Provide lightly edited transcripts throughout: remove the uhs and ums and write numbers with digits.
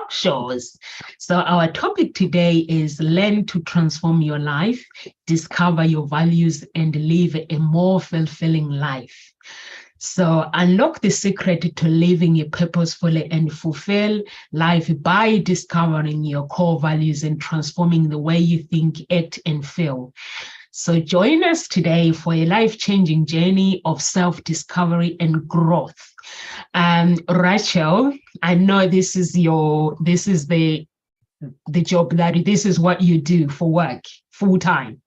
talk shows. So our topic today is learn to transform your life, discover your values, and live a more fulfilling life. So unlock the secret to living a purposeful and fulfilled life by discovering your core values and transforming the way you think, act, and feel. So join us today for a life-changing journey of self-discovery and growth. Rachel, I know this is the job this is what you do for work full-time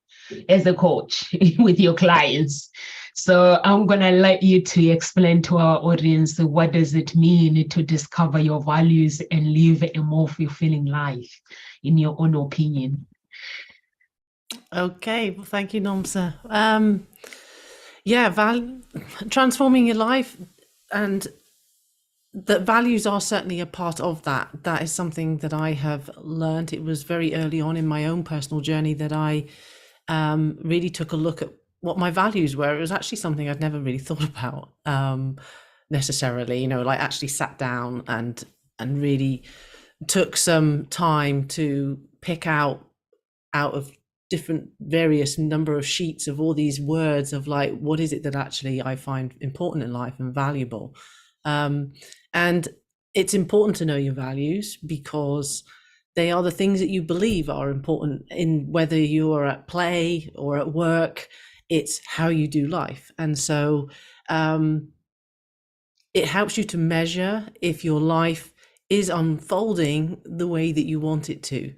as a coach with your clients. So I'm going to let you to explain to our audience what does it mean to discover your values and live a more fulfilling life, in your own opinion. Okay, well, thank you, Nomsa. Transforming your life, and that values are certainly a part of that. That is something that I have learned. It was very early on in my own personal journey that I really took a look at what my values were. It was actually something I'd never really thought about necessarily, like actually sat down and really took some time to pick out of different various number of sheets of all these words of like, what is it that actually I find important in life and valuable? And it's important to know your values because they are the things that you believe are important in whether you are at play or at work. It's how you do life. And so it helps you to measure if your life is unfolding the way that you want it to.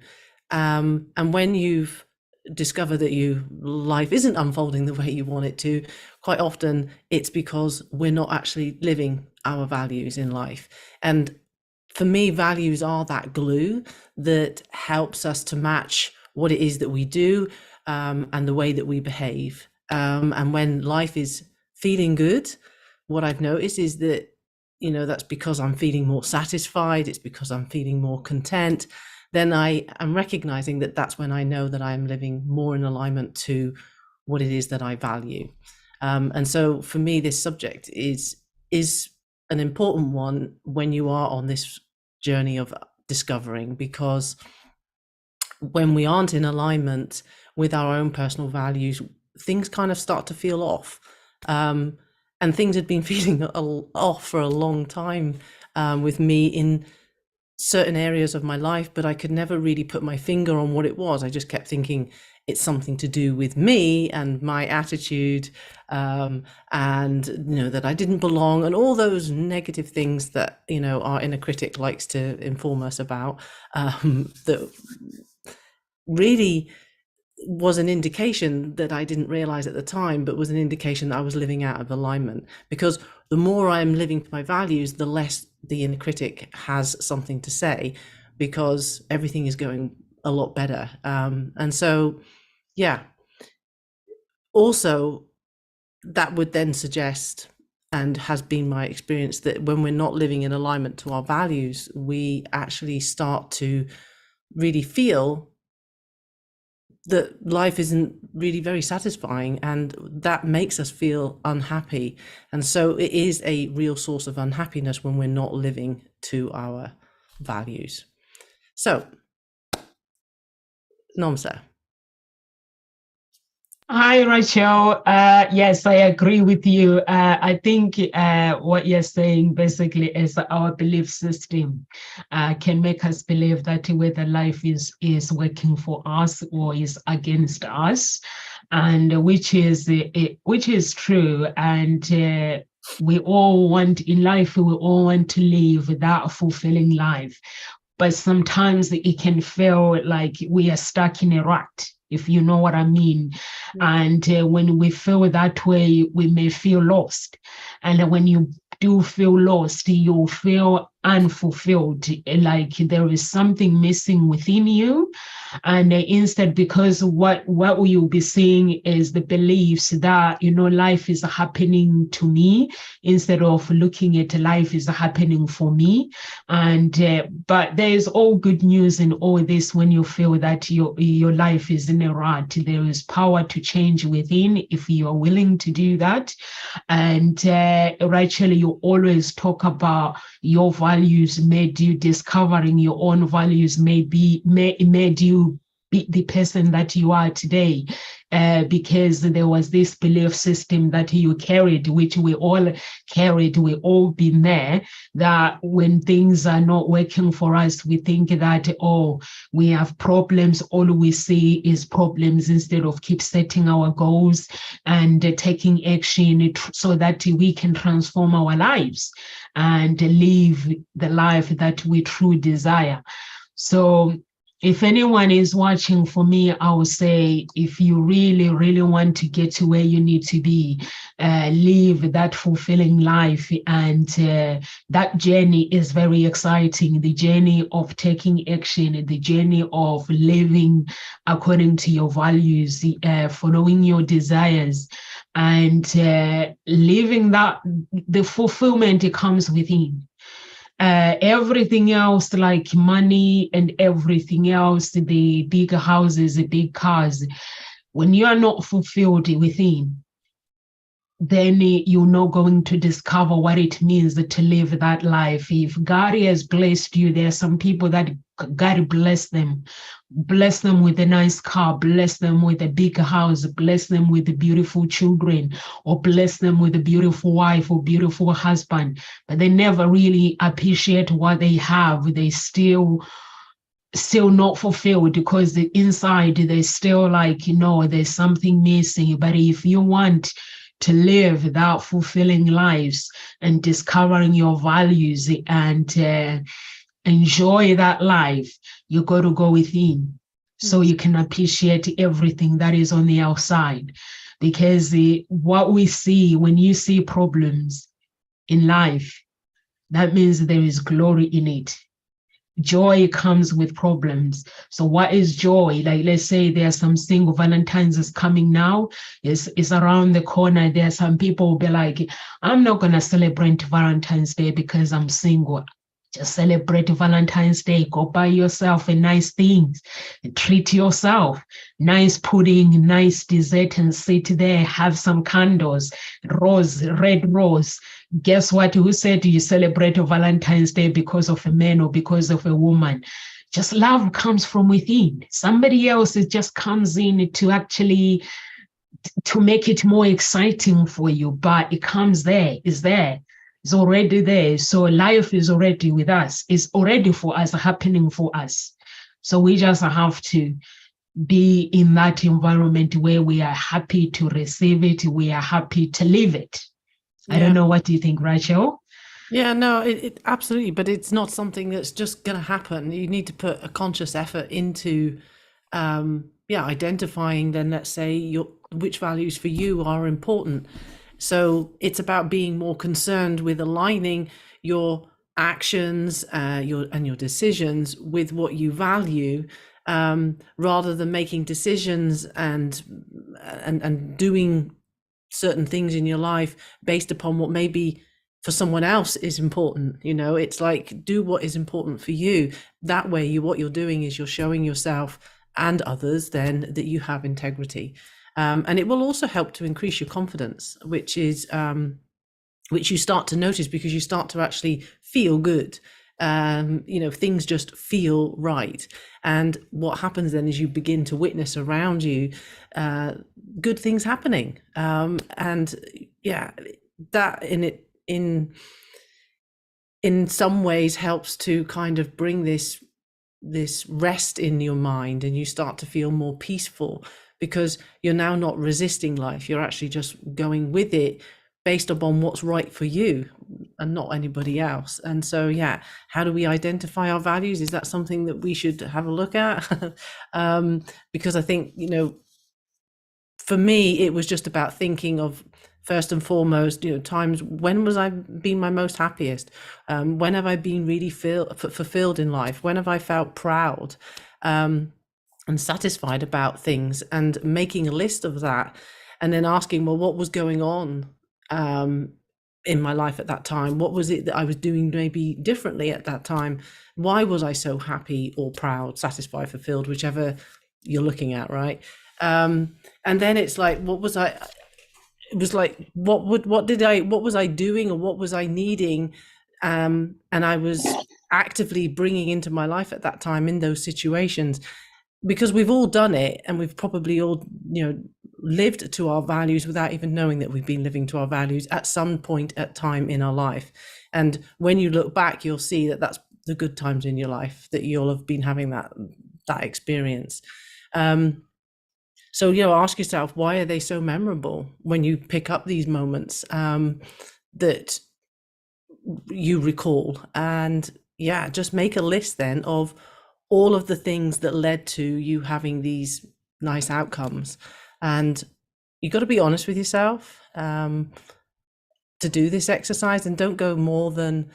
And when you've discovered that life isn't unfolding the way you want it to, quite often it's because we're not actually living our values in life. And for me, values are that glue that helps us to match what it is that we do and the way that we behave. And when life is feeling good, what I've noticed is that, that's because I'm feeling more satisfied. It's because I'm feeling more content. Then I am recognizing that that's when I know that I'm living more in alignment to what it is that I value. And so for me, this subject is an important one when you are on this journey of discovering, because when we aren't in alignment with our own personal values, things kind of start to feel off. And things had been feeling off for a long time with me in certain areas of my life, but I could never really put my finger on what it was. I just kept thinking it's something to do with me and my attitude, and that I didn't belong, and all those negative things that our inner critic likes to inform us about, that really was an indication that I didn't realize at the time, but was an indication that I was living out of alignment. Because the more I'm living to my values, the less the inner critic has something to say, because everything is going a lot better. And so, also that would then suggest, and has been my experience, that when we're not living in alignment to our values, we actually start to really feel that life isn't really very satisfying, and that makes us feel unhappy. And so it is a real source of unhappiness when we're not living to our values. So, Nomsa. Hi, Rachel. Yes, I agree with you. I think what you're saying basically is our belief system can make us believe that whether life is working for us or is against us, and which is true. And we all want in life, we all want to live that fulfilling life. But sometimes it can feel like we are stuck in a rut, if you know what I mean. And when we feel that way, we may feel lost. And when you do feel lost, you feel unfulfilled, like there is something missing within you. And instead, because what you'll be seeing is the beliefs that, life is happening to me, instead of looking at life is happening for me. And but there is all good news in all this. When you feel that your life is in a rut, there is power to change within if you are willing to do that. And Rachel, you always talk about your values values made you, discovering your own values made you be the person that you are today, because there was this belief system that you carried, which we all carried, we all been there, that when things are not working for us, we think that, oh, we have problems, all we see is problems, instead of keep setting our goals and taking action so that we can transform our lives and live the life that we truly desire. So if anyone is watching, for me, I would say, if you really, really want to get to where you need to be, live that fulfilling life. And that journey is very exciting. The journey of taking action, the journey of living according to your values, following your desires, and living that, the fulfillment, it comes within. Everything else, like money and everything else, the big houses, the big cars, when you are not fulfilled within, then you're not going to discover what it means to live that life. If God has blessed you, there are some people that God bless them with a nice car, bless them with a big house, bless them with beautiful children, or bless them with a beautiful wife or beautiful husband, but they never really appreciate what they have. They still not fulfilled, because the inside they still like, there's something missing. But if you want to live that fulfilling lives and discovering your values and enjoy that life, you got to go within, so you can appreciate everything that is on the outside. Because what we see, when you see problems in life, that means there is glory in it. Joy comes with problems. So what is joy? Like, let's say there's some single Valentine's is coming now. It's around the corner. There are some people will be like, I'm not going to celebrate Valentine's Day because I'm single. Just celebrate Valentine's Day. Go buy yourself a nice things. Treat yourself. Nice pudding, nice dessert, and sit there, have some candles, red rose. Guess what? Who said you celebrate Valentine's Day because of a man or because of a woman? Just love comes from within. Somebody else, it just comes in to actually to make it more exciting for you, but it comes there, it's there. It's already there. So life is already with us. It's already for us, happening for us. So we just have to be in that environment where we are happy to receive it. We are happy to live it. I don't know. What do you think, Rachel? Yeah, no, it absolutely. But it's not something that's just going to happen. You need to put a conscious effort into, identifying then, let's say, which values for you are important. So it's about being more concerned with aligning your actions, your decisions with what you value, rather than making decisions and doing certain things in your life based upon what maybe for someone else is important. It's like, do what is important for you. That way, what you're doing is you're showing yourself and others then that you have integrity. And it will also help to increase your confidence, which you start to notice because you start to actually feel good. Things just feel right. And what happens then is you begin to witness around you good things happening. That in some ways helps to kind of bring this rest in your mind, and you start to feel more peaceful because you're now not resisting life. You're actually just going with it based upon what's right for you and not anybody else. And so, how do we identify our values? Is that something that we should have a look at? Because I think, for me, it was just about thinking of, first and foremost, times when was I been my most happiest? When have I been really fulfilled in life? When have I felt proud and satisfied about things? And making a list of that, and then asking, well, what was going on in my life at that time? What was it that I was doing maybe differently at that time? Why was I so happy or proud, satisfied, fulfilled, whichever you're looking at, right? And then it's like, what was I doing, or what was I needing And I was actively bringing into my life at that time in those situations, because we've all done it, and we've probably all, lived to our values without even knowing that we've been living to our values at some point at time in our life. And when you look back, you'll see that that's the good times in your life, that you'll have been having that experience. So, ask yourself, why are they so memorable when you pick up these moments that you recall? And just make a list then of all of the things that led to you having these nice outcomes. And you got to be honest with yourself to do this exercise, and don't go more than,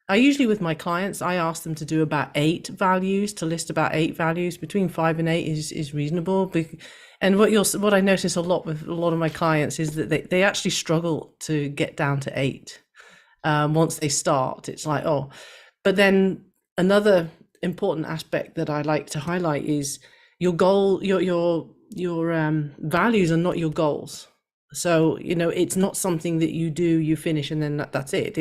I usually, with my clients, I ask them to do about 8 values, to list about 8 values. Between 5 and 8 is reasonable. And what I notice a lot with a lot of my clients is that they actually struggle to get down to 8. Once they start, it's like, oh. But then another important aspect that I like to highlight is your goal, your values are not your goals. So, it's not something that you do, you finish, and then that's it.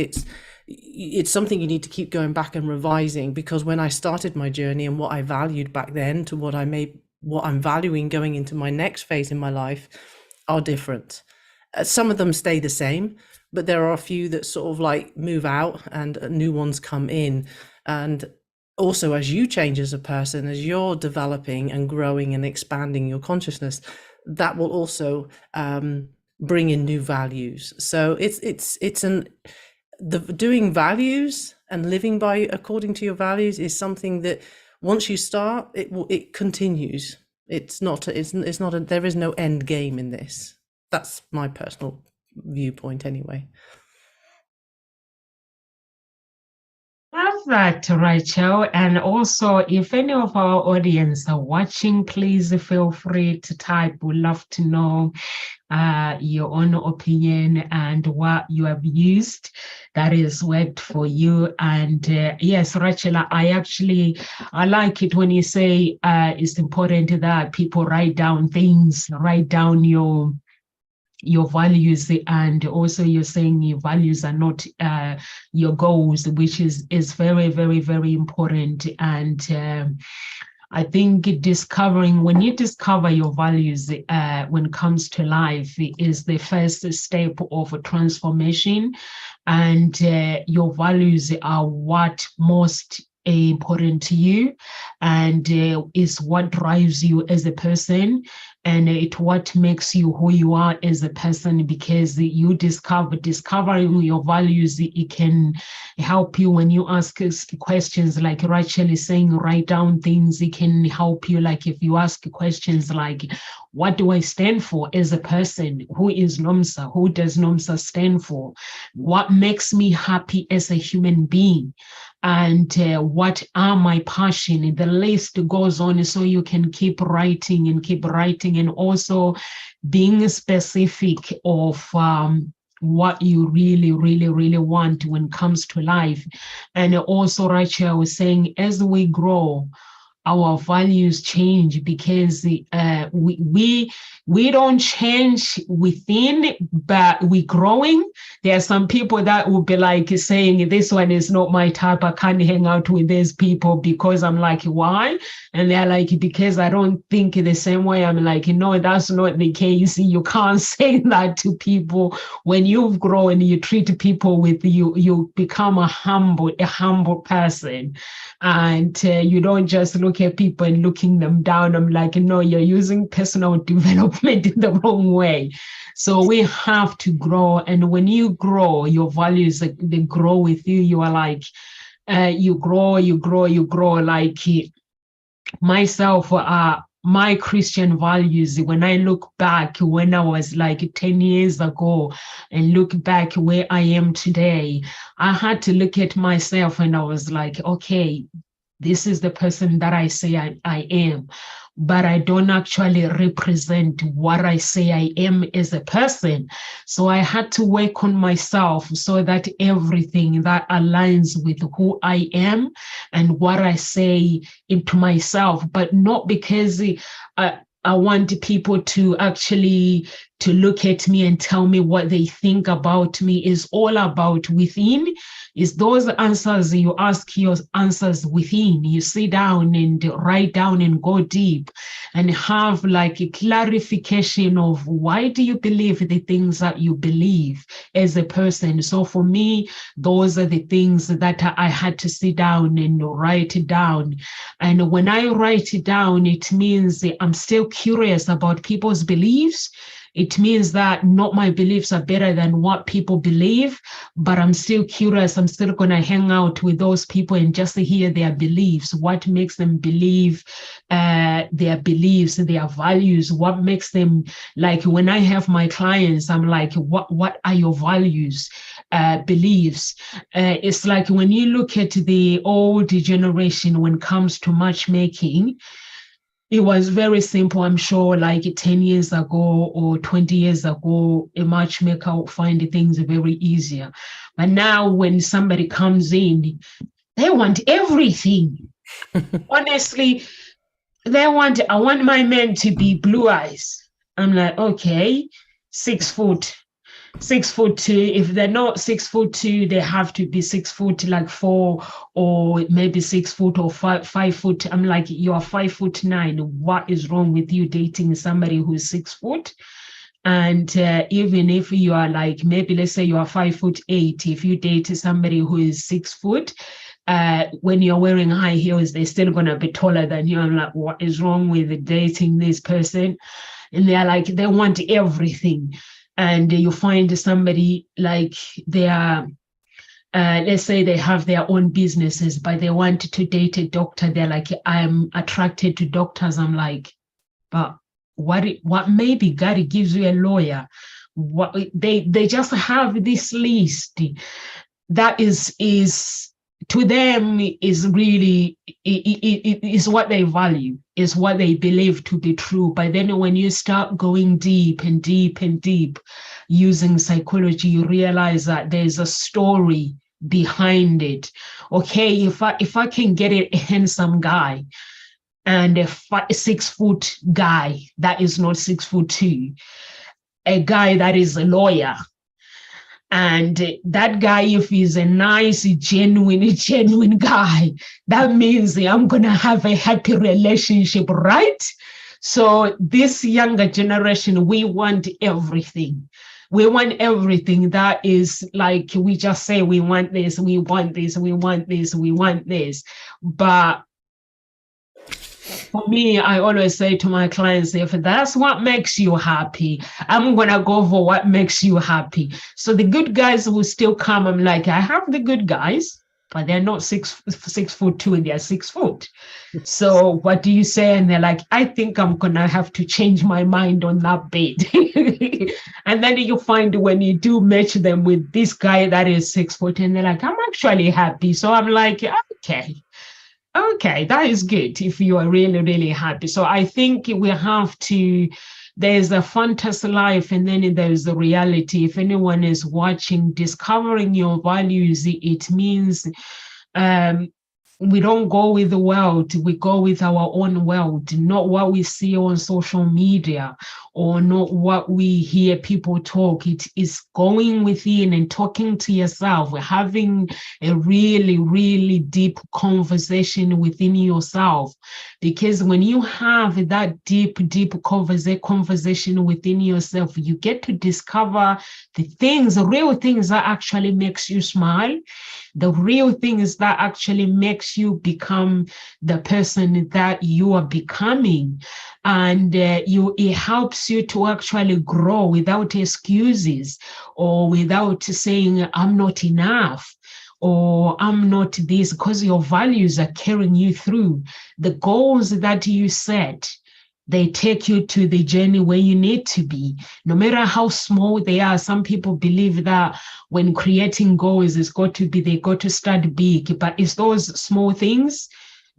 It's something you need to keep going back and revising, because when I started my journey and what I valued back then to what I'm valuing going into my next phase in my life are different. Some of them stay the same, but there are a few that sort of like move out and new ones come in. And also, as you change as a person, as you're developing and growing and expanding your consciousness, that will also bring in new values. So the doing values and living by according to your values is something that once you start, it continues. It's not there is no end game in this. That's my personal viewpoint anyway. Love that, Rachel. And also, if any of our audience are watching, please feel free to type. We'd love to know your own opinion and what you have used that has worked for you. And yes, Rachel, I like it when you say it's important that people write down things, write down your values, and also you're saying your values are not your goals, which is very, very, very important. And I think when you discover your values when it comes to life, is the first step of transformation. And your values are what most important to you, and is what drives you as a person, and it's what makes you who you are as a person, because you discovering your values, it can help you when you ask questions, like Rachel is saying, write down things. It can help you, like if you ask questions like, what do I stand for as a person? Who is Nomsa? Who does Nomsa stand for? What makes me happy as a human being? And what are my passion? The list goes on, so you can keep writing, and also being specific of what you really, really, really want when it comes to life. And also, Rachel was saying, as we grow, our values change, because we don't change within, but we're growing. There are some people that will be like saying, this one is not my type, I can't hang out with these people, because I'm like, why? And they're like, because I don't think the same way. I'm like, no, that's not the case. You can't say that to people. When you've grown, you treat people with you become a humble person. And you don't just look at people and looking them down. I'm like, no, you're using personal development in the wrong way. So we have to grow. And when you grow, your values, they grow with you. You are like, you grow. Like myself, my Christian values, when I look back when I was like 10 years ago and look back where I am today, I had to look at myself and I was like, okay, this is the person that I say I am, but I don't actually represent what I say I am as a person. So I had to work on myself so that everything that aligns with who I am and what I say into myself, but not because I want people to actually to look at me and tell me what they think about me. Is all about within. Is those answers you ask your answers within. You sit down and write down and go deep and have like a clarification of why do you believe the things that you believe as a person. So for me, those are the things that I had to sit down and write it down. And when I write it down, it means I'm still curious about people's beliefs. It means that not my beliefs are better than what people believe, but I'm still curious. I'm still going to hang out with those people and just hear their beliefs. What makes them believe their beliefs, their values? What makes them, like when I have my clients, I'm like, what are your values, beliefs? It's like when you look at the old generation when it comes to matchmaking, it was very simple. I'm sure like 10 years ago or 20 years ago, a matchmaker would find things very easier. But now when somebody comes in, they want everything. Honestly, I want my men to be blue eyes. I'm like, okay, 6 foot. 6'2". If they're not 6'2", they have to be 6 foot, like 4, or maybe 6 foot or 5 foot. I'm like, you are 5'9". What is wrong with you dating somebody who's 6 foot? And even if you are like, maybe let's say you are 5'8", if you date somebody who is 6 foot, when you're wearing high heels, they're still gonna be taller than you. I'm like, what is wrong with dating this person? And they're like, they want everything. And you find somebody like they are, let's say they have their own businesses, but they want to date a doctor. They're like, I'm attracted to doctors. I'm like, but what maybe God gives you a lawyer? What they just have this list that is to them is really is what they value, is what they believe to be true. But then when you start going deep and deep and deep using psychology, you realize that there's a story behind it. Okay, if I can get a handsome guy and a 6 foot guy that is not 6'2", a guy that is a lawyer, and that guy, if he's a nice, genuine guy, that means I'm going to have a happy relationship, right? So this younger generation, we want everything. We want everything that is like, we just say, we want this, we want this, we want this, we want this. But for me, I always say to my clients, if that's what makes you happy, I'm going to go for what makes you happy. So the good guys will still come. I'm like, I have the good guys, but they're not 6'2", and they're 6 foot. So what do you say? And they're like, I think I'm going to have to change my mind on that bed. And then you find when you do match them with this guy that is 6 foot, and they're like, I'm actually happy. So I'm like, okay, that is good if you are really, really happy. So I think we have to, there's a fantasy life and then there's the reality. If anyone is watching, discovering your values, it means we don't go with the world, we go with our own world, not what we see on social media or not what we hear people talk. It is going within and talking to yourself, having a really, really deep conversation within yourself. Because when you have that deep conversation within yourself, you get to discover the things, the real things that actually makes you smile, the real things that actually makes you become the person that you are becoming. And it helps you to actually grow without excuses or without saying, I'm not enough, or I'm not this, because your values are carrying you through. The goals that you set, they take you to the journey where you need to be, no matter how small they are. Some people believe that when creating goals, they got to start big, but it's those small things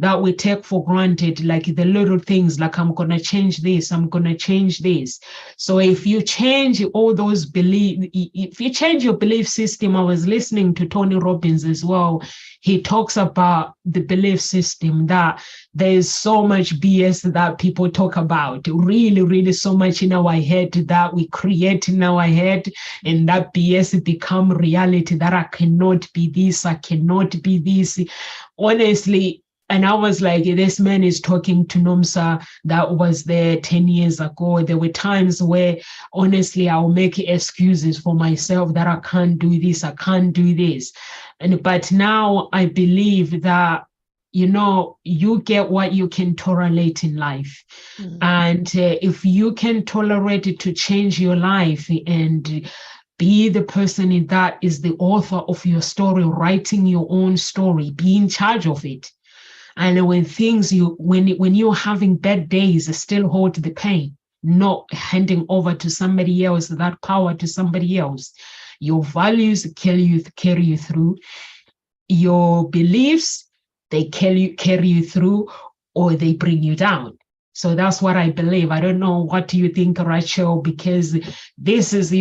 that we take for granted, like the little things, like I'm going to change this, I'm going to change this. So if you change all those if you change your belief system, I was listening to Tony Robbins as well. He talks about the belief system, that there's so much BS that people talk about, really, really so much in our head that we create in our head, and that BS become reality, that I cannot be this, I cannot be this. Honestly, and I was like, this man is talking to Nomsa that was there 10 years ago. There were times where, honestly, I'll make excuses for myself that I can't do this, I can't do this. But now I believe that, you get what you can tolerate in life. And if you can tolerate it to change your life and be the person that is the author of your story, writing your own story, be in charge of it. And when you're having bad days, still hold the pain, not handing over to somebody else, that power to somebody else. Your values carry you through. Your beliefs, they carry you through, or they bring you down. So that's what I believe. I don't know, what do you think, Rachel? Because this is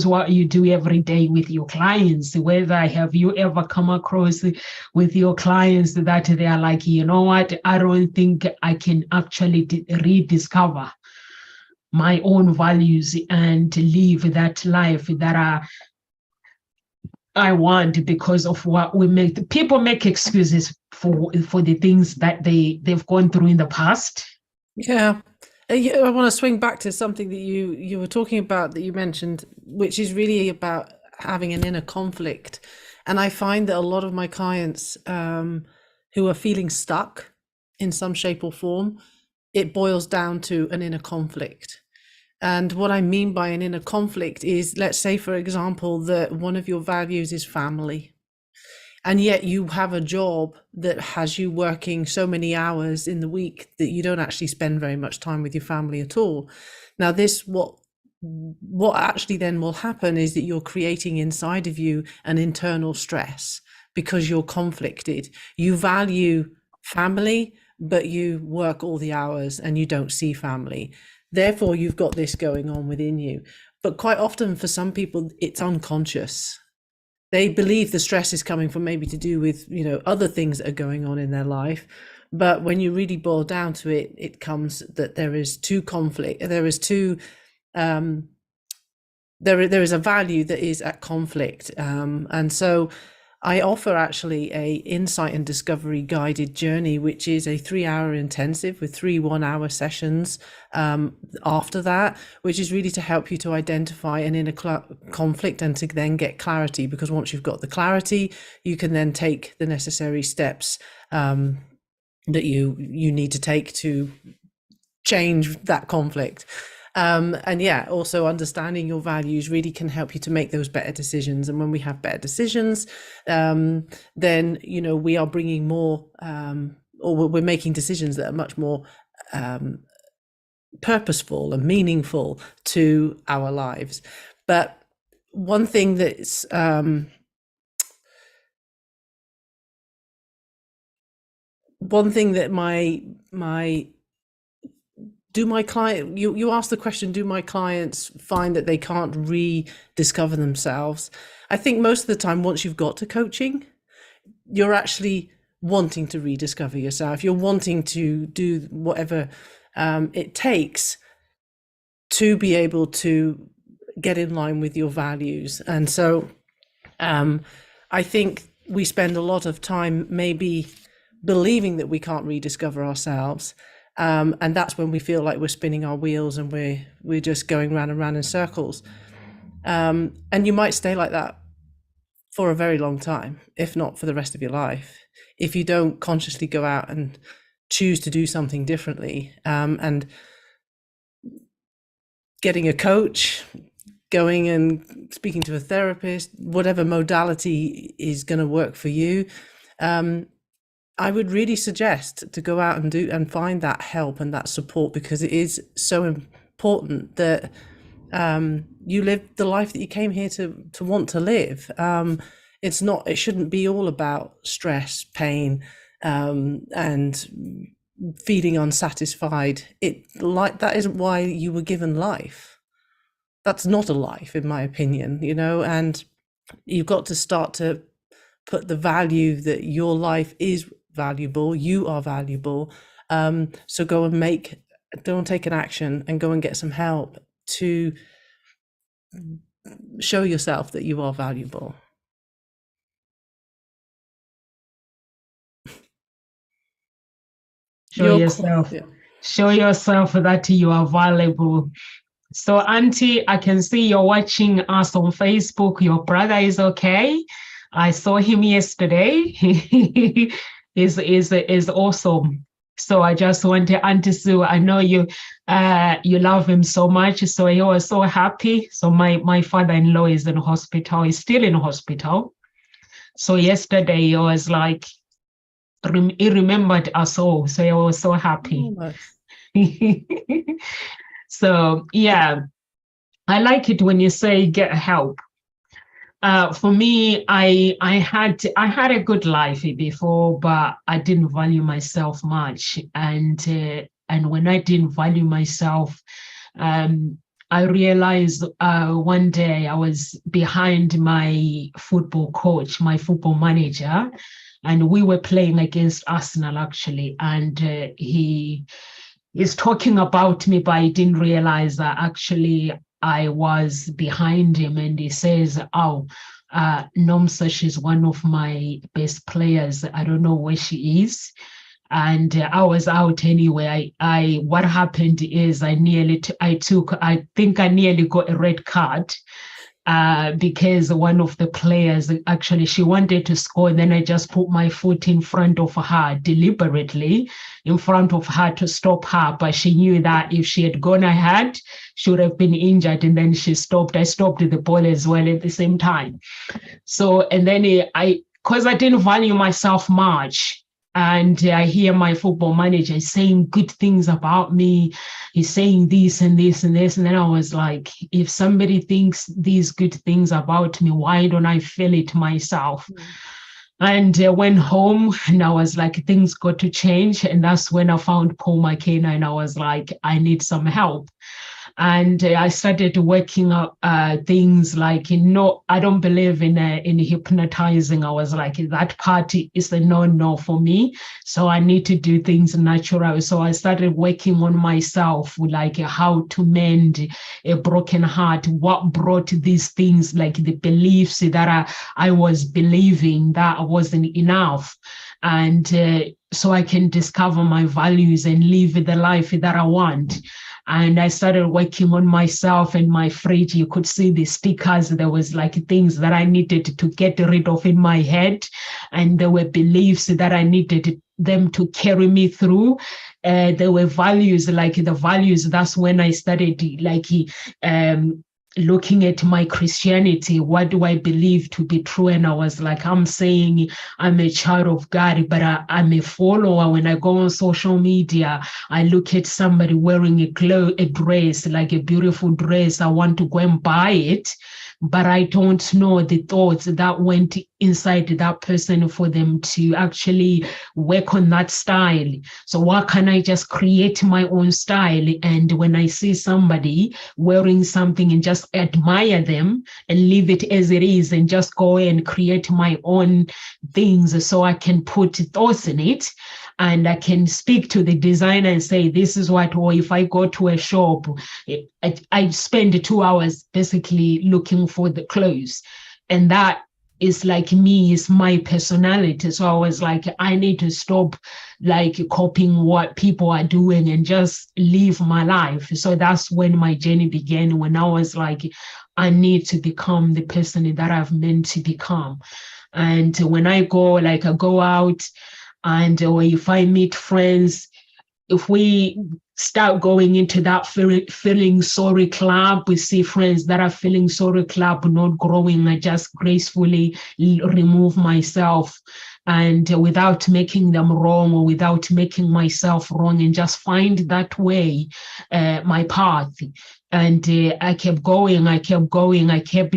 what you do every day with your clients. Whether have you ever come across with your clients that they are like, you know what, I don't think I can actually rediscover my own values and live that life that I want, because of what people make excuses for the things that they've gone through in the past. Yeah. I want to swing back to something that you were talking about, that you mentioned, which is really about having an inner conflict. And I find that a lot of my clients who are feeling stuck in some shape or form, it boils down to an inner conflict. And what I mean by an inner conflict is, let's say, for example, that one of your values is family, and yet you have a job that has you working so many hours in the week that you don't actually spend very much time with your family at all. Now, what actually then will happen is that you're creating inside of you an internal stress, because you're conflicted. You value family, but you work all the hours and you don't see family. Therefore, you've got this going on within you. But quite often for some people, it's unconscious. They believe the stress is coming from maybe to do with, other things that are going on in their life. But when you really boil down to it, it comes that there is there is a value that is at conflict. And so I offer actually a insight and discovery guided journey, which is a 3-hour intensive with 3 1-hour sessions after that, which is really to help you to identify an inner conflict and to then get clarity. Because once you've got the clarity, you can then take the necessary steps that you need to take to change that conflict. And yeah, also understanding your values really can help you to make those better decisions. And when we have better decisions, then, we are bringing more, or we're making decisions that are much more purposeful and meaningful to our lives. But one thing that's, you asked the question, do my clients find that they can't rediscover themselves? I think most of the time, once you've got to coaching, you're actually wanting to rediscover yourself. You're wanting to do whatever it takes to be able to get in line with your values. And so I think we spend a lot of time maybe believing that we can't rediscover ourselves. And that's when we feel like we're spinning our wheels and we're just going round and round in circles. And you might stay like that for a very long time, if not for the rest of your life, if you don't consciously go out and choose to do something differently. And getting a coach, going and speaking to a therapist, whatever modality is going to work for you, I would really suggest to go out and find that help and that support, because it is so important that you live the life that you came here to want to live. It shouldn't be all about stress, pain, and feeling unsatisfied, that isn't why you were given life. That's not a life, in my opinion, and you've got to start to put the value that your life is valuable, you are valuable. So go and take an action and go and get some help to show yourself that you are valuable. Show yourself that you are valuable. So, Auntie, I can see you're watching us on Facebook. Your brother is okay. I saw him yesterday. He is awesome. So I just wanted, Auntie Sue, I know you love him so much. So he was so happy. So my father-in-law is in hospital. He's still in hospital. So yesterday he was like, he remembered us all. So he was so happy. Oh, nice. So yeah, I like it when you say get help. For me, I had a good life before, but I didn't value myself much. And when I didn't value myself, I realized one day I was behind my football coach, my football manager, and we were playing against Arsenal actually, and he is talking about me, but I didn't realize that actually I was behind him, and he says, "Oh, Nomsa, she's one of my best players. I don't know where she is." And I was out anyway. What happened is I think I nearly got a red card. Because one of the players, actually, she wanted to score. Then I just put my foot in front of her deliberately, in front of her to stop her. But she knew that if she had gone ahead, she would have been injured. And then she stopped. I stopped the ball as well at the same time. So, and then because I didn't value myself much, and I hear my football manager saying good things about me. He's saying this and this and this. And then I was like, if somebody thinks these good things about me, why don't I feel it myself? And I went home and I was like, things got to change. And that's when I found Paul McKenna, and I was like, I need some help. And I started working up things like, I don't believe in hypnotizing. I was like, that part is a no for me. So I need to do things natural. So I started working on myself, like how to mend a broken heart, what brought these things, like the beliefs that I was believing that wasn't enough. And so I can discover my values and live the life that I want. And I started working on myself and my fridge. You could see the stickers. There was like things that I needed to get rid of in my head. And there were beliefs that I needed them to carry me through. There were values, like the values. That's when I started looking at my Christianity. What do I believe to be true? And I was like, I'm saying I'm a child of God, but I'm a follower. When I go on social media, I look at somebody wearing a dress, like a beautiful dress. I want to go and buy it, but I don't know the thoughts that went inside that person for them to actually work on that style. So why can't I just create my own style? And when I see somebody wearing something and just admire them and leave it as it is and just go and create my own things, so I can put thoughts in it. And I can speak to the designer and say, this is what, or if I go to a shop, I spend 2 hours basically looking for the clothes. And that is like me, is my personality. So I was like, I need to stop like copying what people are doing and just live my life. So that's when my journey began, when I was like, I need to become the person that I've meant to become. And when I go out, and or if I meet friends, if we start going into that feeling sorry club, we see friends that are feeling sorry club, not growing. I just gracefully remove myself. and without making them wrong or without making myself wrong, and just find that way, my path. And I kept going, I kept going, I kept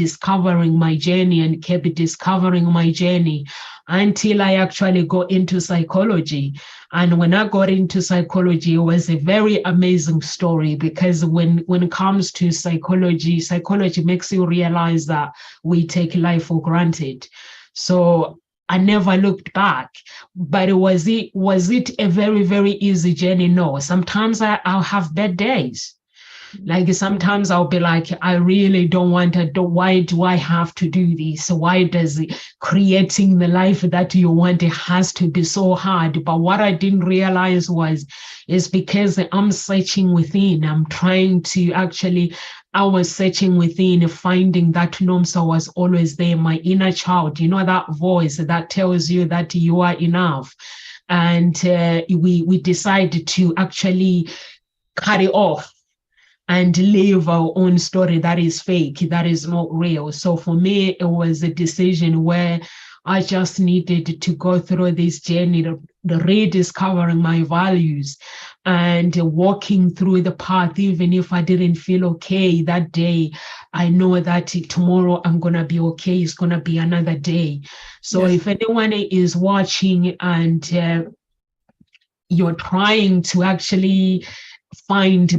discovering my journey and kept discovering my journey until I actually got into psychology. And when I got into psychology, it was a very amazing story, because when it comes to psychology, psychology makes you realize that we take life for granted. So I never looked back. But was it a very, very easy journey? No. Sometimes I'll have bad days. Like sometimes I'll be like, I really don't want to do, why do I have to do this? Why does creating the life that you want, it has to be so hard? But what I didn't realize is because I'm searching within. I'm trying to actually, I was searching within, finding that Nomsa was always there, my inner child, that voice that tells you that you are enough. And we decided to actually cut it off and live our own story that is fake, that is not real. So for me, it was a decision where I just needed to go through this journey, the rediscovering my values and walking through the path. Even if I didn't feel okay that day, I know that tomorrow I'm going to be okay. It's going to be another day. So if anyone is watching and you're trying to actually find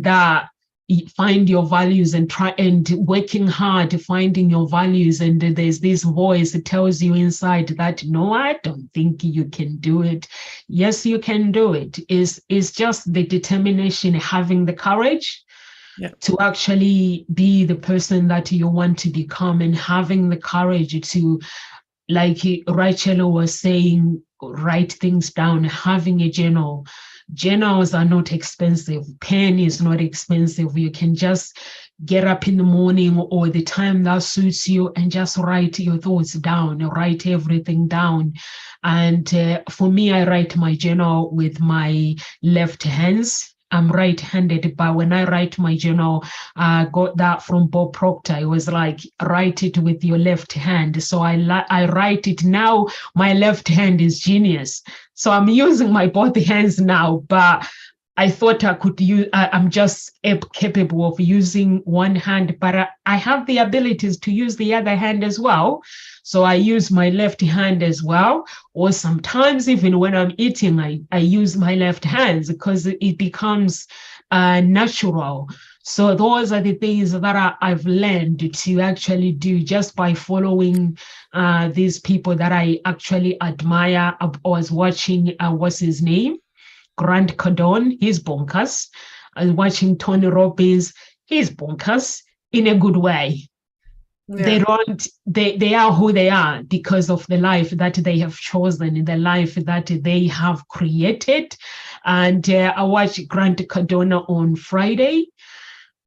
your values and try and working hard finding your values, and there's this voice that tells you inside that no, I don't think you can do it. Yes, you can do it. Is just the determination, having the courage to actually be the person that you want to become, and having the courage to, like Rachel was saying, write things down, having a journal. Journals are not expensive. Pen is not expensive. You can just get up in the morning or the time that suits you and just write your thoughts down, write everything down. And for me, I write my journal with my left hands. I'm right-handed, but when I write my journal, I got that from Bob Proctor. It was like, write it with your left hand. So I write it now. My left hand is genius. So I'm using my both hands now, but I thought I could use, I'm just capable of using one hand, but I have the abilities to use the other hand as well. So I use my left hand as well. Or sometimes even when I'm eating, I use my left hands because it becomes natural. So those are the things that I've learned to actually do just by following these people that I actually admire. I was watching, what's his name? Grant Cardone, he's bonkers. I was watching Tony Robbins, he's bonkers in a good way. They are who they are because of the life that they have chosen, the life that they have created. And I watched Grant Cardone on Friday.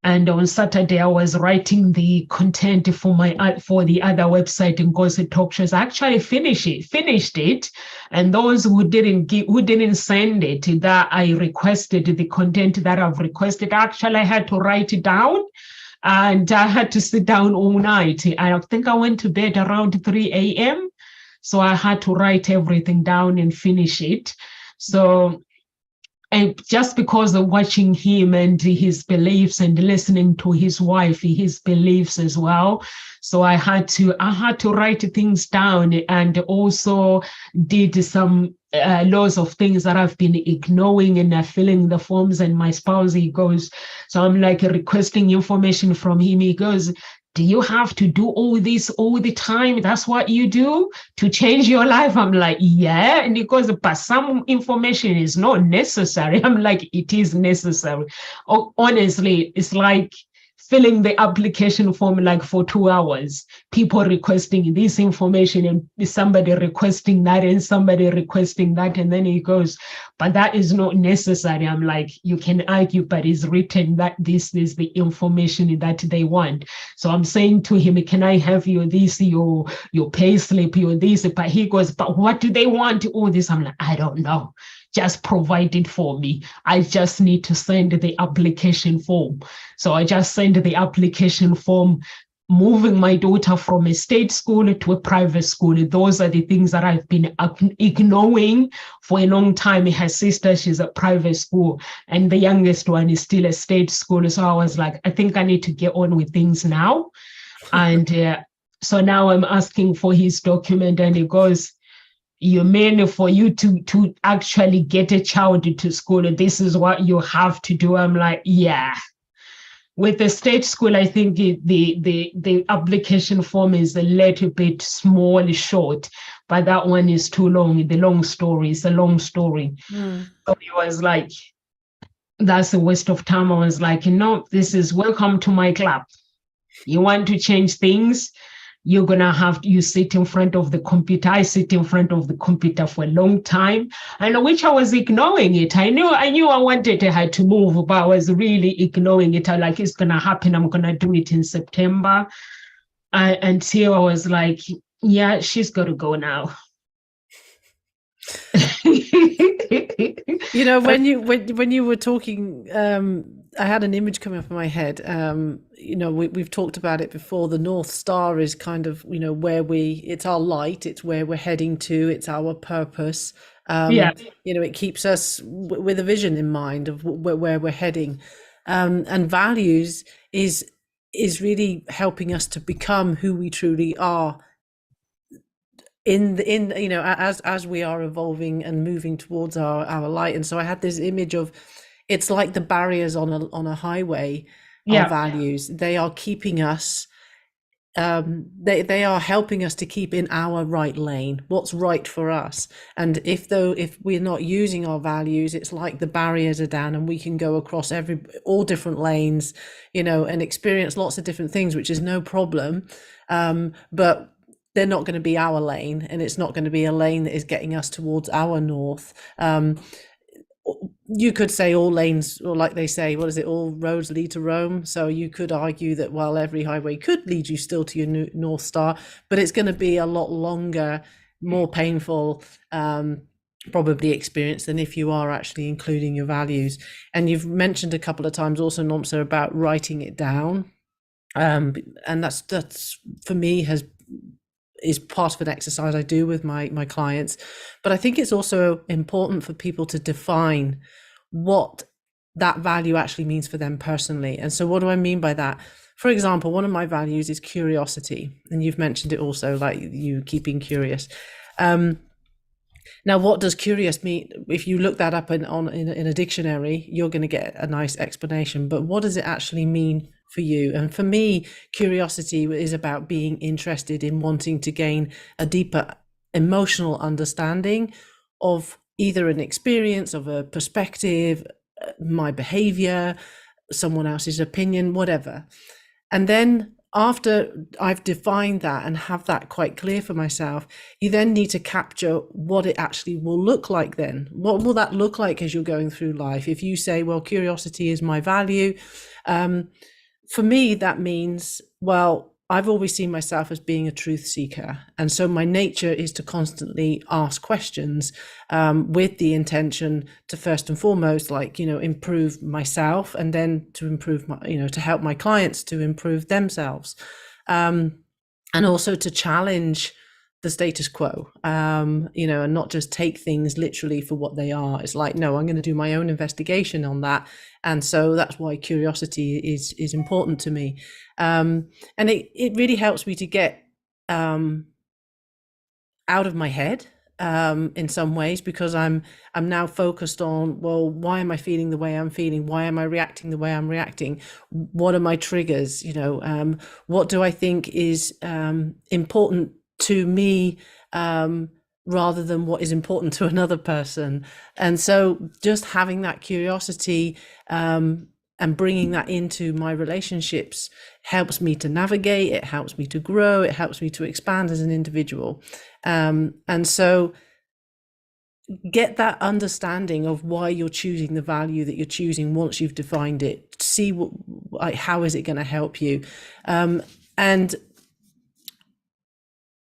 And on Saturday, I was writing the content for the other website and Gossip Talk Shows. I actually finished it. And those who didn't send it, that I requested the content that I've requested, actually I had to write it down. And I had to sit down all night. I think I went to bed around 3 a.m. So I had to write everything down and finish it. So, and just because of watching him and his beliefs and listening to his wife, his beliefs as well. So I had to write things down, and also did some loads of things that I've been ignoring, and filling the forms. And my spouse, he goes, so I'm like requesting information from him. He goes, do you have to do all this all the time? That's what you do to change your life? I'm like, yeah. And he goes, but some information is not necessary. I'm like, it is necessary. Oh, honestly, it's like filling the application form like for 2 hours, people requesting this information and somebody requesting that and somebody requesting that. And then he goes, but that is not necessary. I'm like, you can argue, but it's written that this is the information that they want. So I'm saying to him, can I have your pay slip, your this? But he goes, but what do they want? All this. I'm like, I don't know. Just provide it for me. I just need to send the application form. So I just send the application form. moving my daughter from a state school to a private school. Those are the things that I've been ignoring for a long time. Her sister, she's at private school, and the youngest one is still a state school. So I was like, I think I need to get on with things now. And so now I'm asking for his document, and he goes, you mean for you to actually get a child to school, this is what you have to do? I'm like, yeah. With the state school, I think the application form is a little bit small, short, but that one is too long. The long story is a long story. Mm. So it was like, that's a waste of time. I was like, no, this is welcome to my club. You want to change things, you're gonna have you sit in front of the computer. I sit in front of the computer for a long time, and which I was ignoring it. I knew I wanted her to move, but I was really ignoring it. I like, it's gonna happen. I'm gonna do it in September. Until I was like, yeah, she's got to go now. You know, when you were talking, I had an image coming up in my head. You know, we've talked about it before. The North Star is kind of, you know, where it's our light, it's where we're heading to, it's our purpose. Yeah. You know, it keeps us with a vision in mind of where we're heading. And values is really helping us to become who we truly are in you know, as we are evolving and moving towards our light. And so I had this image of, it's like the barriers on a highway. Yeah. Our values, they are keeping us, they are helping us to keep in our right lane, what's right for us. And if we're not using our values, it's like the barriers are down and we can go across all different lanes, you know, and experience lots of different things, which is no problem. But they're not going to be our lane, and it's not going to be a lane that is getting us towards our north. You could say all lanes, or like they say, what is it? All roads lead to Rome. So you could argue that, well, every highway could lead you still to your North Star, but it's going to be a lot longer, more painful, probably experience than if you are actually including your values. And you've mentioned a couple of times also, Nomsa, about writing it down. And that's for me is part of an exercise I do with my clients. But I think it's also important for people to define what that value actually means for them personally. And so what do I mean by that? For example, one of my values is curiosity, and you've mentioned it also, like you keeping curious. Now, what does curious mean? If you look that up in a dictionary, you're going to get a nice explanation. But what does it actually mean for you? And for me, curiosity is about being interested in wanting to gain a deeper emotional understanding of either an experience, of a perspective, my behavior, someone else's opinion, whatever. And then after I've defined that and have that quite clear for myself, you then need to capture what it actually will look like then. What will that look like as you're going through life? If you say, well, curiosity is my value, for me, that means, well, I've always seen myself as being a truth seeker. And so my nature is to constantly ask questions with the intention to first and foremost, like, you know, improve myself, and then to improve my, you know, to help my clients to improve themselves. And also to challenge the status quo, you know, and not just take things literally for what they are. It's like, no, I'm going to do my own investigation on that. And so that's why curiosity is important to me. And it really helps me to get out of my head in some ways, because I'm now focused on, well, why am I feeling the way I'm feeling? Why am I reacting the way I'm reacting? What are my triggers? You know, what do I think is important to me, rather than what is important to another person? And so just having that curiosity and bringing that into my relationships helps me to navigate, it helps me to grow, it helps me to expand as an individual. And so get that understanding of why you're choosing the value that you're choosing once you've defined it. See how is it going to help you? And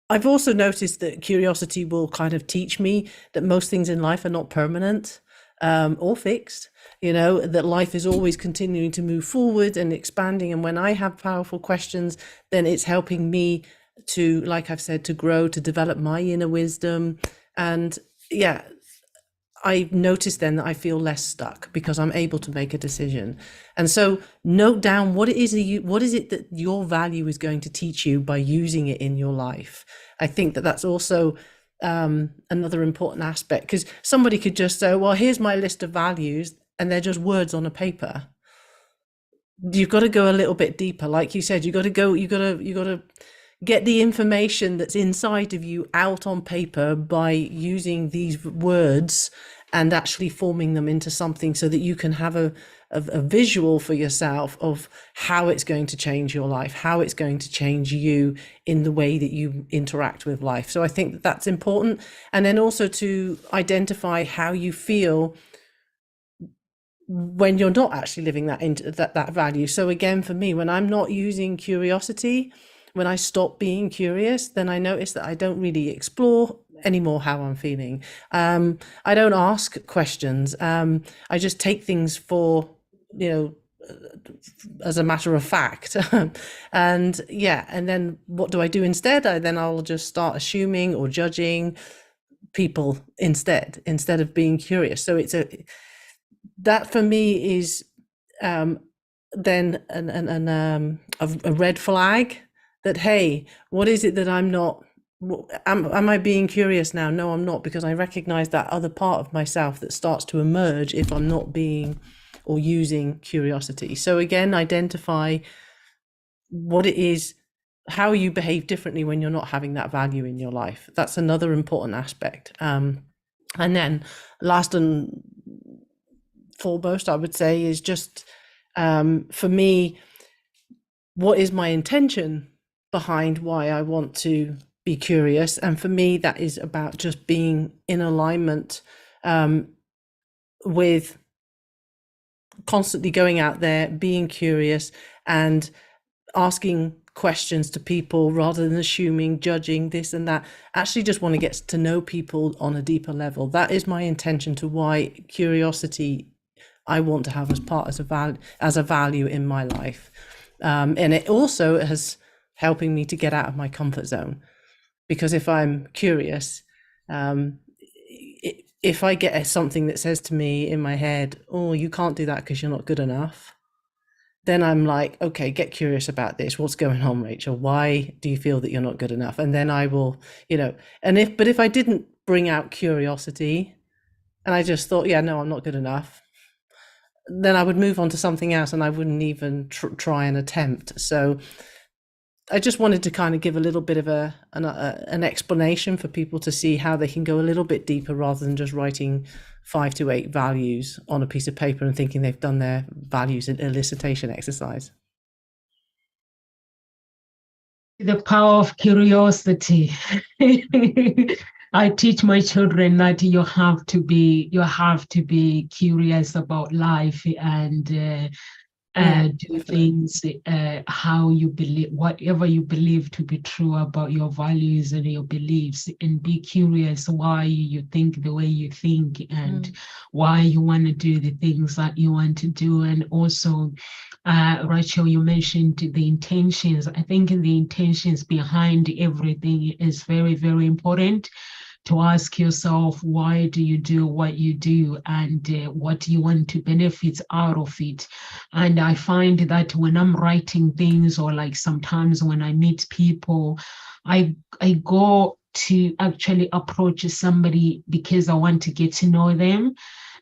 I've also noticed that curiosity will kind of teach me that most things in life are not permanent. or fixed, that life is always continuing to move forward and expanding. And when I have powerful questions, then it's helping me to, like I've said, to grow, to develop my inner wisdom. And yeah, I notice then that I feel less stuck because I'm able to make a decision. And so note down what is it that your value is going to teach you by using it in your life. I think that that's also another important aspect, because somebody could just say, well, here's my list of values, and they're just words on a paper. You've got to go a little bit deeper. Like you said, you got to get the information that's inside of you out on paper by using these words and actually forming them into something so that you can have a visual for yourself of how it's going to change your life, how it's going to change you in the way that you interact with life. So I think that that's important. And then also to identify how you feel when you're not actually living that value. So again, for me, when I'm not using curiosity, when I stop being curious, then I notice that I don't really explore anymore how I'm feeling. I don't ask questions. I just take things for, as a matter of fact. And then what do I do instead? I'll just start assuming or judging people instead of being curious. So that for me is then a red flag that, hey, what is it that I'm not, am I being curious now? No, I'm not, because I recognize that other part of myself that starts to emerge if I'm not being or using curiosity. So again, identify what it is, how you behave differently when you're not having that value in your life. That's another important aspect. And then last and foremost, I would say, is just for me, what is my intention behind why I want to be curious? And for me, that is about just being in alignment with constantly going out there, being curious and asking questions to people rather than assuming, judging this and that. Actually just want to get to know people on a deeper level. That is my intention to why curiosity I want to have as a value in my life. And it also is helping me to get out of my comfort zone, because if I'm curious, if I get something that says to me in my head, oh, you can't do that because you're not good enough, then I'm like, okay, get curious about this. What's going on, Rachel? Why do you feel that you're not good enough? And then I will, and if I didn't bring out curiosity and I just thought, yeah, no, I'm not good enough, then I would move on to something else and I wouldn't even try and attempt. So I just wanted to kind of give a little bit of an explanation for people to see how they can go a little bit deeper rather than just writing 5 to 8 values on a piece of paper and thinking they've done their values elicitation exercise. The power of curiosity. I teach my children that you have to be curious about life and do things how you believe, whatever you believe to be true about your values and your beliefs, and be curious why you think the way you think and why you want to do the things that you want to do. And also, Rachel, you mentioned the intentions. I think the intentions behind everything is very, very important. To ask yourself, why do you do what you do, and what do you want to benefit out of it? And I find that when I'm writing things, or like sometimes when I meet people, I go to actually approach somebody because I want to get to know them.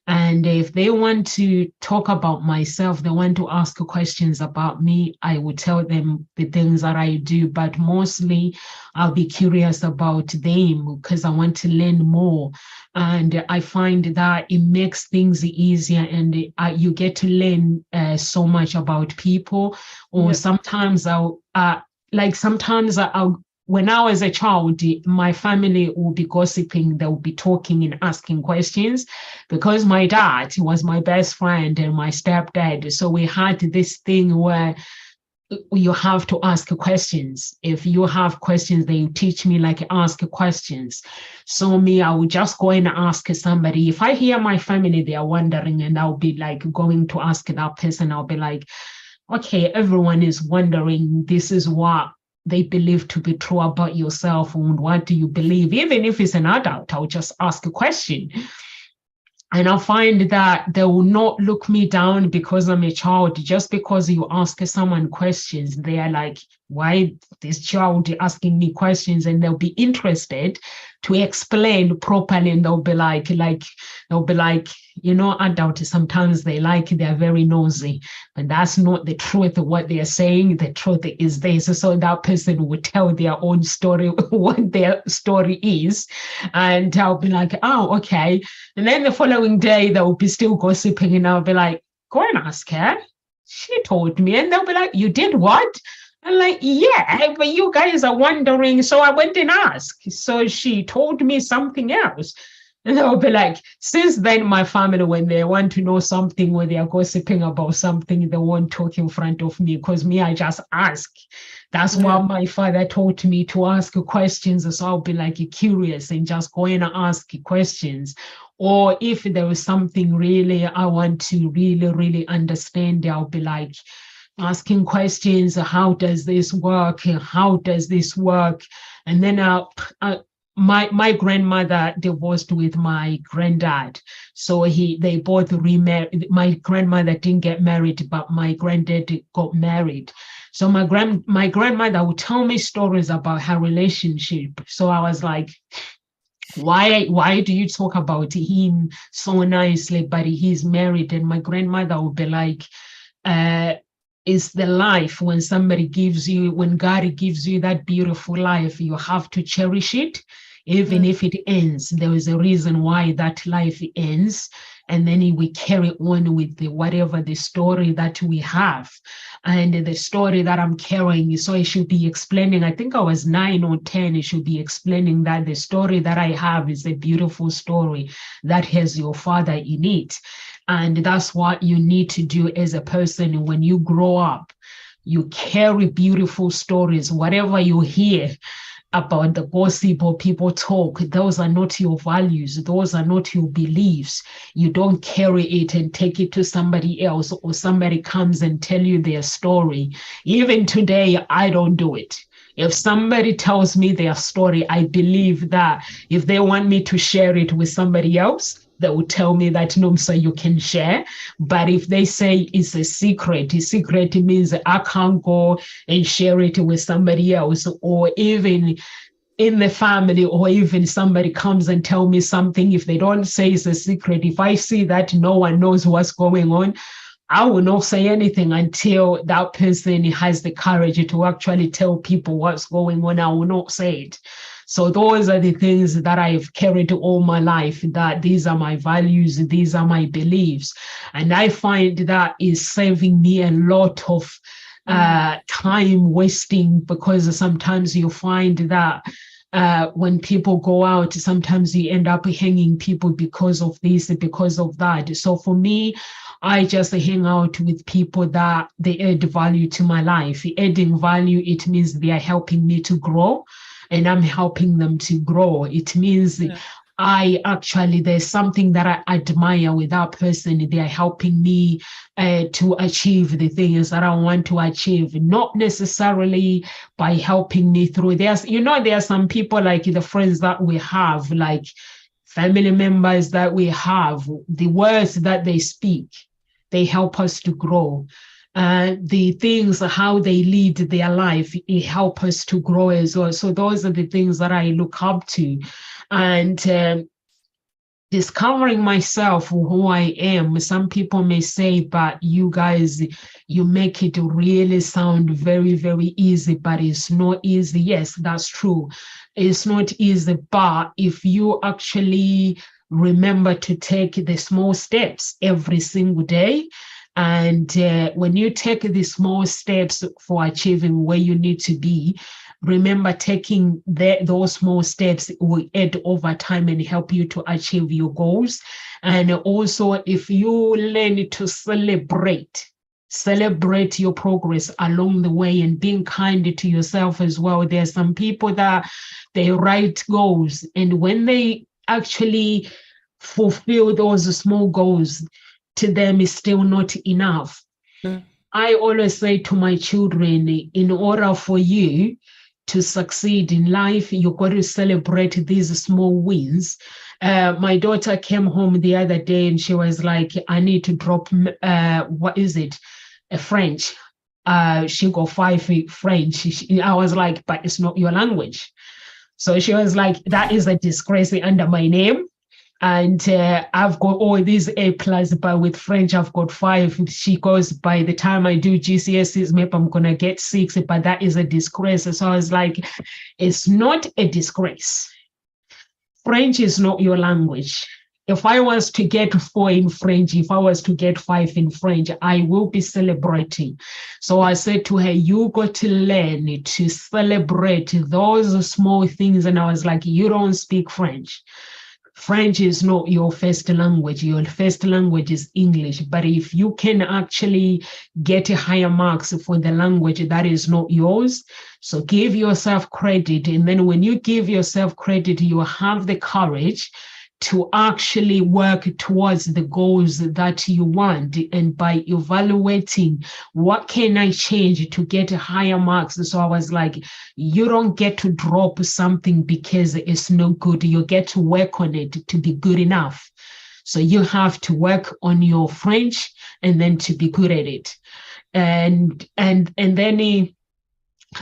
And if they want to talk about myself, they want to ask questions about me, I will tell them the things that I do. But mostly I'll be curious about them because I want to learn more. And I find that it makes things easier, and you get to learn so much about people. Or sometimes when I was a child, my family will be gossiping, they'll be talking and asking questions, because my dad was my best friend and my stepdad. So we had this thing where you have to ask questions. If you have questions, they teach me like ask questions. So me, I will just go and ask somebody. If I hear my family, they are wondering, and I'll be like going to ask that person. I'll be like, okay, everyone is wondering. This is what they believe to be true about yourself, and what do you believe? Even if it's an adult, I'll just ask a question. And I find that they will not look me down because I'm a child. Just because you ask someone questions, they are like, why this child asking me questions? And they'll be interested to explain properly. And they'll be like, adults, sometimes they're very nosy, but that's not the truth of what they're saying. The truth is this. So that person would tell their own story, what their story is. And I'll be like, oh, okay. And then the following day, they'll be still gossiping, and I'll be like, go and ask her. She told me. And they'll be like, you did what? I'm like, yeah, but you guys are wondering. So I went and asked. So she told me something else. And they'll be like, since then, my family, when they want to know something, when they are gossiping about something, they won't talk in front of me, because me, I just ask. That's what my father taught me, to ask questions. So I'll be like curious and just go in and ask questions. Or if there is something really I want to really, really understand, I'll be like asking questions. How does this work? How does this work? And then my grandmother divorced with my granddad, so they both remarried. My grandmother didn't get married, but my granddad got married. So my grandmother would tell me stories about her relationship. So I was like, why do you talk about him so nicely, but he's married? And my grandmother would be like, it's the life. When God gives you that beautiful life, you have to cherish it. Even if it ends, there is a reason why that life ends. And then we carry on with whatever the story that we have. And the story that I'm carrying, so I should be explaining, I think I was 9 or 10, it should be explaining that the story that I have is a beautiful story that has your father in it. And that's what you need to do as a person when you grow up. You carry beautiful stories. Whatever you hear about the gossip or people talk, those are not your values. Those are not your beliefs. You don't carry it and take it to somebody else, or somebody comes and tell you their story. Even today, I don't do it. If somebody tells me their story, I believe that if they want me to share it with somebody else, they will tell me that, no, so you can share. But if they say it's a secret means I can't go and share it with somebody else, or even in the family, or even somebody comes and tell me something. If they don't say it's a secret, if I see that no one knows what's going on, I will not say anything until that person has the courage to actually tell people what's going on. I will not say it. So those are the things that I've carried all my life, that these are my values, these are my beliefs. And I find that is saving me a lot of time wasting, because sometimes you find that when people go out, sometimes you end up hanging people because of this, because of that. So for me, I just hang out with people that they add value to my life. Adding value, it means they are helping me to grow, and I'm helping them to grow. It means there's something that I admire with that person. They are helping me to achieve the things that I want to achieve, not necessarily by helping me through. There are some people, like the friends that we have, like family members that we have, the words that they speak, they help us to grow. The things, how they lead their life, it helps us to grow as well. So those are the things that I look up to. And discovering myself, who I am. Some people may say, but you guys, you make it really sound very, very easy, but it's not easy. Yes, that's true. It's not easy, but if you actually remember to take the small steps every single day, and when you take the small steps for achieving where you need to be, remember taking those small steps will add over time and help you to achieve your goals. And also, if you learn to celebrate Celebrate your progress along the way and being kind to yourself as well. There are some people that they write goals, and when they actually fulfill those small goals, to them is still not enough. Mm. I always say to my children, in order for you to succeed in life, you've got to celebrate these small wins. My daughter came home the other day and she was like, I need to drop, what is it? A French. She got 5 French. I was like, but it's not your language. So she was like, that is a disgrace under my name. And I've got all these A plus, but with French, I've got 5. She goes, by the time I do GCSEs, maybe I'm going to get 6, but that is a disgrace. So I was like, it's not a disgrace. French is not your language. If I was to get 4 in French, if I was to get 5 in French, I will be celebrating. So I said to her, you got to learn to celebrate those small things. And I was like, you don't speak French. French is not your first language. Your first language is English. But if you can actually get higher marks for the language that is not yours, so give yourself credit. And then when you give yourself credit, you have the courage to actually work towards the goals that you want. And by evaluating, what can I change to get higher marks? So I was like, you don't get to drop something because it's no good. You get to work on it to be good enough. So you have to work on your French and then to be good at it. And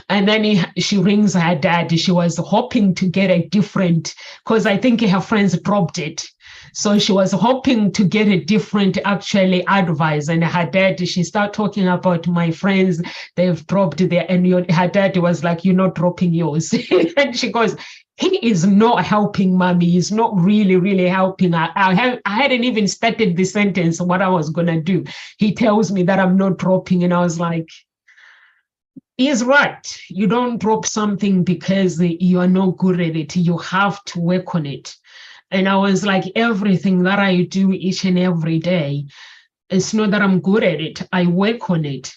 then she rings her dad. She was hoping to get a different, because I think her friends dropped it. So she was hoping to get a different actually advice. And her dad, she started talking about my friends, they've dropped there. And her dad was like, you're not dropping yours. And she goes, he is not helping, mommy. He's not really helping. I hadn't even started the sentence, what I was going to do. He tells me that I'm not dropping. And I was like, he's right. You don't drop something because you are not good at it. You have to work on it. And I was like, everything that I do each and every day, it's not that I'm good at it. I work on it.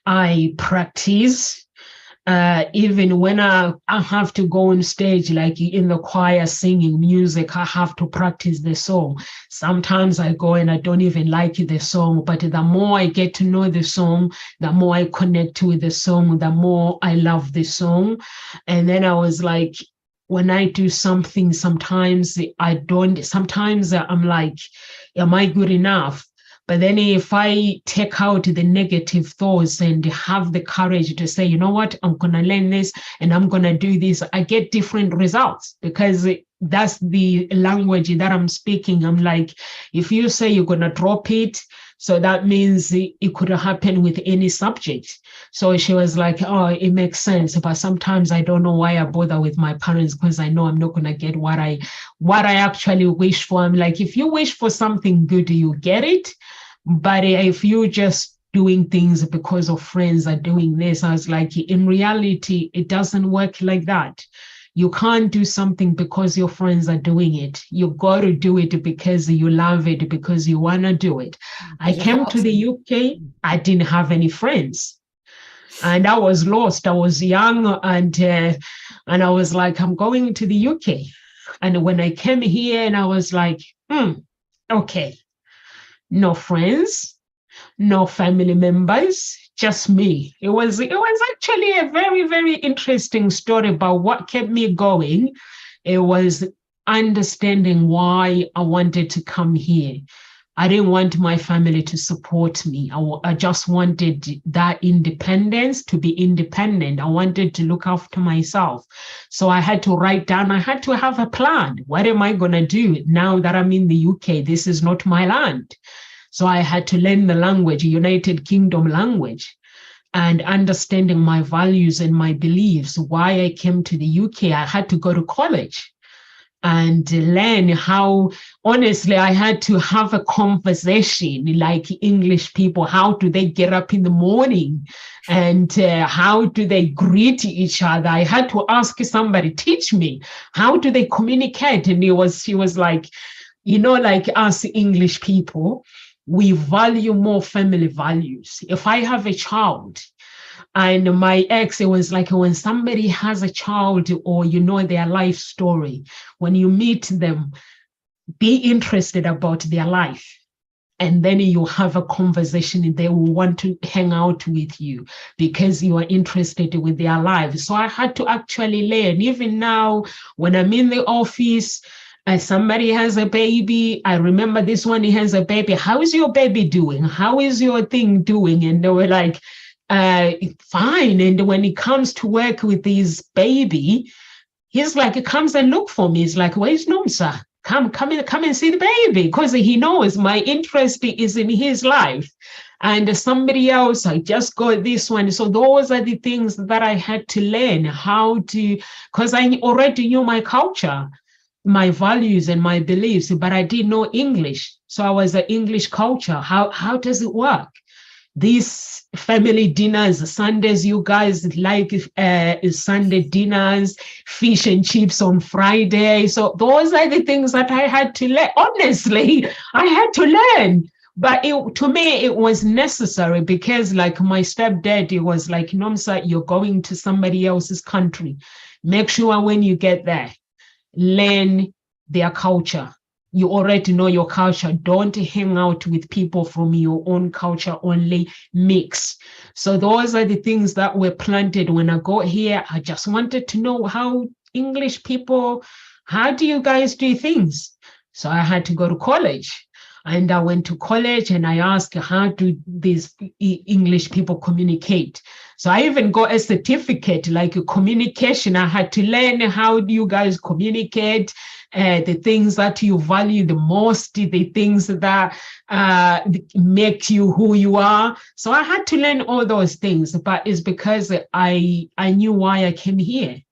I practice. Even when I have to go on stage, like in the choir singing music, I have to practice the song. Sometimes I go and I don't even like the song, but the more I get to know the song, the more I connect with the song, the more I love the song. And then I was like, when I do something, sometimes I'm like, am I good enough? But then if I take out the negative thoughts and have the courage to say, you know what, I'm going to learn this and I'm going to do this, I get different results because that's the language that I'm speaking. I'm like, if you say you're going to drop it, so that means it could happen with any subject. So she was like, oh, it makes sense. But sometimes I don't know why I bother with my parents because I know I'm not going to get what I actually wish for. I'm like, if you wish for something good, you get it. But if you just doing things because of friends are doing this, I was like, in reality, it doesn't work like that. You can't do something because your friends are doing it. You got to do it because you love it, because you want to do it. I came to the UK, I didn't have any friends. And I was lost. I was young and I was like, I'm going to the UK. And when I came here and I was like, okay, no friends, no family members, just me. It was actually a very, very interesting story about what kept me going. It was understanding why I wanted to come here. I didn't want my family to support me. I just wanted that independence, to be independent. I wanted to look after myself. So I had to write down, I had to have a plan. What am I going to do now that I'm in the UK? This is not my land. So I had to learn the language, United Kingdom language, and understanding my values and my beliefs, why I came to the UK. I had to go to college and learn how, honestly, I had to have a conversation like English people. How do they get up in the morning? And how do they greet each other? I had to ask somebody, teach me, how do they communicate? And she was like, like us English people, we value more family values. If I have a child, and my ex, it was like when somebody has a child or you know their life story, when you meet them, be interested about their life. And then you have a conversation and they will want to hang out with you because you are interested with their lives. So I had to actually learn. Even now, when I'm in the office, and somebody has a baby, I remember this one, he has a baby. How is your baby doing? How is your thing doing? And they were like, fine. And when he comes to work with his baby, he's like, he comes and look for me. He's like, where's Nomsa? Come and see the baby, because he knows my interest is in his life. And somebody else, I just got this one. So those are the things that I had to learn how to, because I already knew my culture, my values and my beliefs, but I didn't know English. So I was an English culture. How does it work? These family dinners, Sundays, you guys like Sunday dinners, fish and chips on Friday. So those are the things that I had to learn. Honestly, I had to learn. But to me, it was necessary because like my stepdad, it was like, Nomsa, you're going to somebody else's country. Make sure when you get there, learn their culture. You already know your culture. Don't hang out with people from your own culture, only mix. So those are the things that were planted when I got here. I just wanted to know how English people, how do you guys do things? So I had to go to college. And I went to college and I asked, how do these English people communicate? So I even got a certificate, like a communication. I had to learn how do you guys communicate, the things that you value the most, the things that make you who you are. So I had to learn all those things, but it's because I knew why I came here.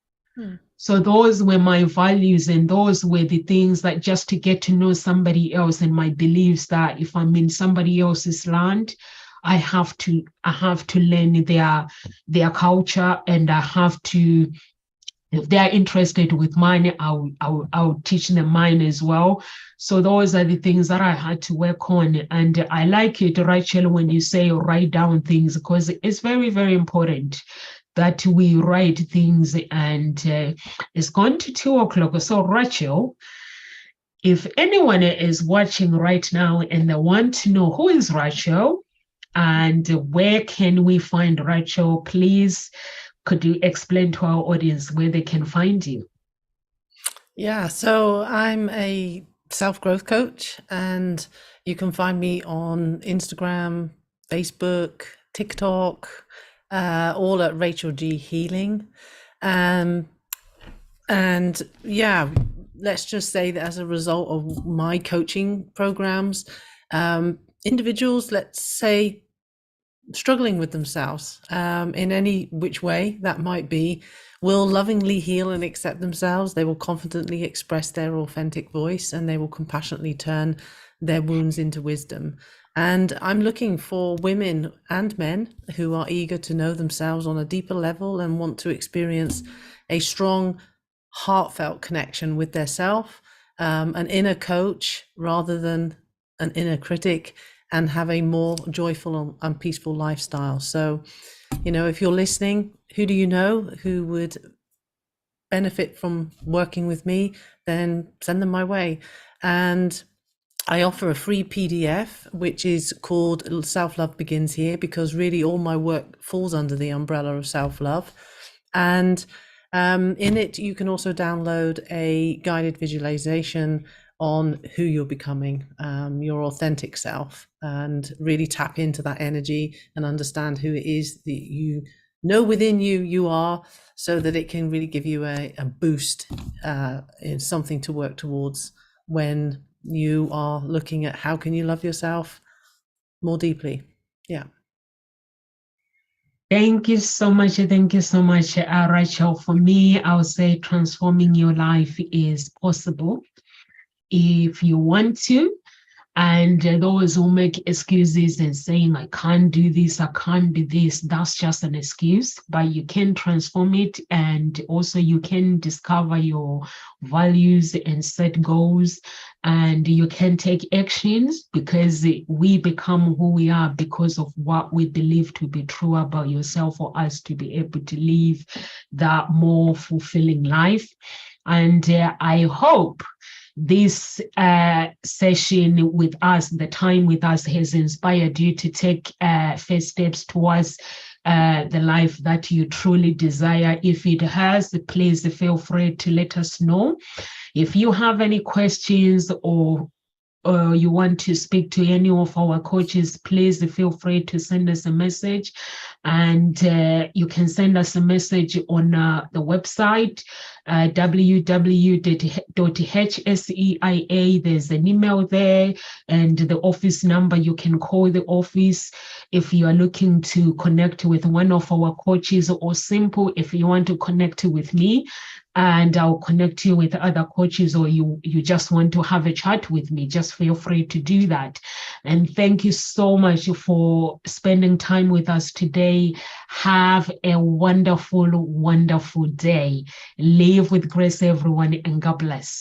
So those were my values, and those were the things that just to get to know somebody else, and my beliefs that if I'm in somebody else's land, I have to learn their culture, and I have to, if they're interested with mine, I'll teach them mine as well. So those are the things that I had to work on. And I like it, Rachel, when you say write down things, because it's very, very important that we write things. And it's gone to 2:00. So Rachel, if anyone is watching right now and they want to know who is Rachel and where can we find Rachel, please, could you explain to our audience where they can find you? Yeah, so I'm a self-growth coach, and you can find me on Instagram, Facebook, TikTok, all at Rachel G Healing. And yeah, let's just say that as a result of my coaching programs, individuals, let's say, struggling with themselves in any which way that might be, will lovingly heal and accept themselves. They will confidently express their authentic voice, and they will compassionately turn their wounds into wisdom. And I'm looking for women and men who are eager to know themselves on a deeper level and want to experience a strong, heartfelt connection with their self, an inner coach rather than an inner critic, and have a more joyful and peaceful lifestyle. So, if you're listening, who do you know who would benefit from working with me? Then send them my way. And I offer a free PDF, which is called Self-Love Begins Here, because really all my work falls under the umbrella of self-love. And in it, you can also download a guided visualization on who you're becoming, your authentic self, and really tap into that energy and understand who it is that you know within you are, so that it can really give you a boost, in something to work towards when you are looking at how can you love yourself more deeply. Yeah. Thank you so much. Thank you so much, Rachel. For me, I would say transforming your life is possible if you want to. And those who make excuses and saying, I can't do this, I can't do this, that's just an excuse, but you can transform it. And also you can discover your values and set goals, and you can take actions, because we become who we are because of what we believe to be true about yourself, for us to be able to live that more fulfilling life. And I hope this session with us, the time with us, has inspired you to take first steps towards the life that you truly desire. If it has, please feel free to let us know. If you have any questions, or you want to speak to any of our coaches, please feel free to send us a message. And you can send us a message on the website, www.hseia. There's an email there, and the office number. You can call the office if you are looking to connect with one of our coaches, or simple, if you want to connect with me, and I'll connect you with other coaches, or you just want to have a chat with me, just feel free to do that. And thank you so much for spending time with us today. Have a wonderful, wonderful day. Live with grace, everyone, and God bless.